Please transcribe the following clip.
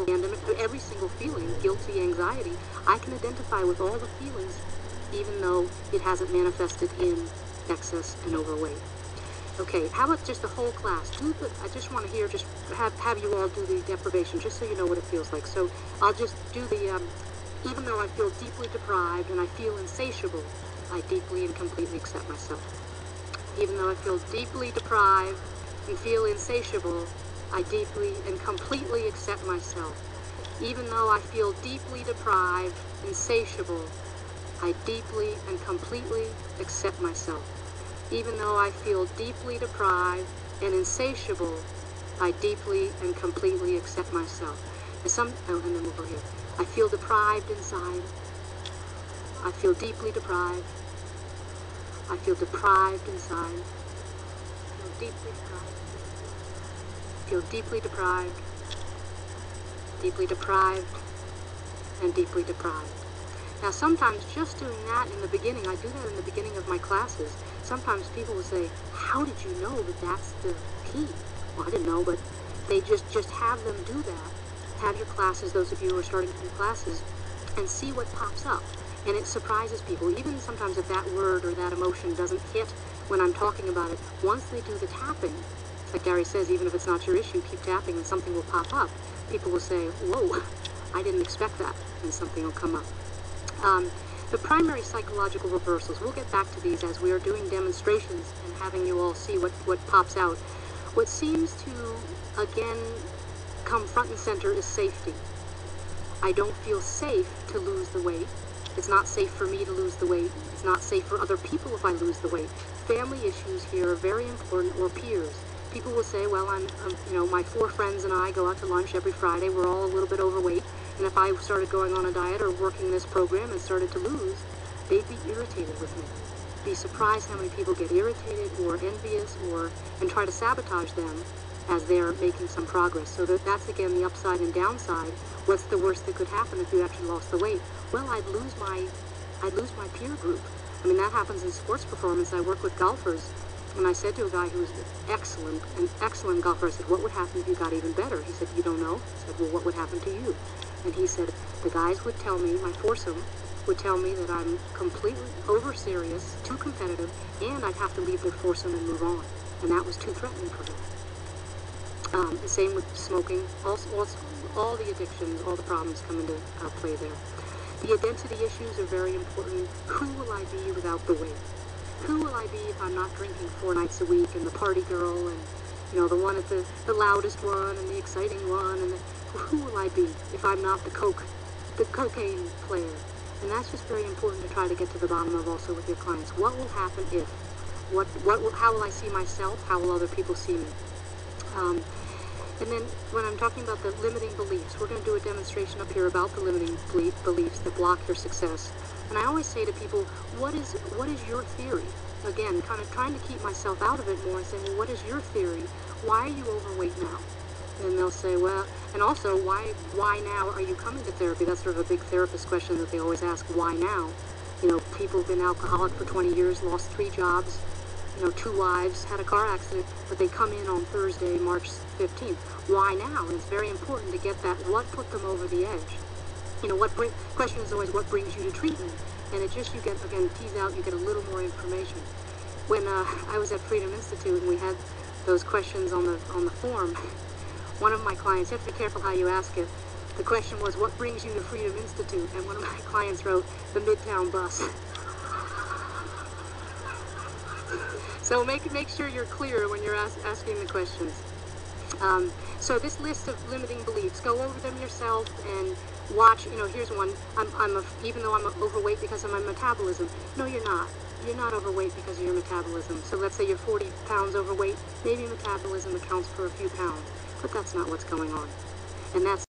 single every single feeling, guilty, anxiety, I can identify with all the feelings, even though it hasn't manifested in excess and overweight. Okay, how about just the whole class? I just want to hear, just have you all do the deprivation, just so you know what it feels like. So I'll just do the, even though I feel deeply deprived and I feel insatiable, I deeply and completely accept myself. Even though I feel deeply deprived and feel insatiable, I deeply and completely accept myself. Even though I feel deeply deprived, insatiable, I deeply and completely accept myself. Even though I feel deeply deprived and insatiable, I deeply and completely accept myself. And then we'll go here. I feel deprived inside. I feel deeply deprived. I feel deprived inside. I feel deeply deprived. Feel deeply deprived. Deeply deprived. And deeply deprived. Now sometimes just doing that in the beginning, I do that in the beginning of my classes. Sometimes people will say, how did you know that that's the key? Well, I didn't know, but they just have them do that. Have your classes, those of you who are starting to do classes, and see what pops up. And it surprises people, even sometimes if that word or that emotion doesn't hit when I'm talking about it. Once they do the tapping, like Gary says, even if it's not your issue, keep tapping and something will pop up. People will say, whoa, I didn't expect that, and something will come up. The primary psychological reversals, we'll get back to these as we are doing demonstrations and having you all see what pops out. What seems to, again, come front and center is safety. I don't feel safe to lose the weight. It's not safe for me to lose the weight. It's not safe for other people if I lose the weight. Family issues here are very important, or peers. People will say, well, my 4 friends and I go out to lunch every Friday. We're all a little bit overweight. And if I started going on a diet or working this program and started to lose, they'd be irritated with me. Be surprised how many people get irritated or envious and try to sabotage them as they're making some progress. So that's again the upside and downside. What's the worst that could happen if you actually lost the weight? Well, I'd lose my peer group. I mean, that happens in sports performance. I work with golfers, and I said to a guy who was an excellent golfer, I said, what would happen if you got even better? He said, you don't know? I said, well, what would happen to you? And he said, the guys would tell me, my foursome would tell me that I'm completely over serious, too competitive, and I'd have to leave their foursome and move on. And that was too threatening for them. The same with smoking, all the addictions, all the problems come into play there. The identity issues are very important. Who will I be without the weight? Who will I be if I'm not drinking 4 nights a week and the party girl and, the one at the loudest one and the exciting one? And who will I be if I'm not the cocaine player? And that's just very important to try to get to the bottom of also with your clients. What will happen if? How will I see myself? How will other people see me? And then when I'm talking about the limiting beliefs, we're going to do a demonstration up here about the limiting beliefs that block your success. And I always say to people, what is your theory? Again, kind of trying to keep myself out of it more and saying, well, what is your theory? Why are you overweight now? And they'll say, well, and also, why now are you coming to therapy? That's sort of a big therapist question that they always ask, why now? People have been alcoholic for 20 years, lost 3 jobs, 2 wives, had a car accident, but they come in on Thursday, March 15th. Why now? And it's very important to get that, what put them over the edge? Question is always, what brings you to treatment? And you tease out, you get a little more information. When I was at Freedom Institute and we had those questions on the form, one of my clients, you have to be careful how you ask it. The question was, what brings you to Freedom Institute? And one of my clients wrote, the Midtown bus. So make sure you're clear when you're asking the questions. So this list of limiting beliefs, go over them yourself and watch. Here's one. Even though I'm overweight because of my metabolism. No, you're not. You're not overweight because of your metabolism. So let's say you're 40 pounds overweight. Maybe metabolism accounts for a few pounds, but that's not what's going on. And that's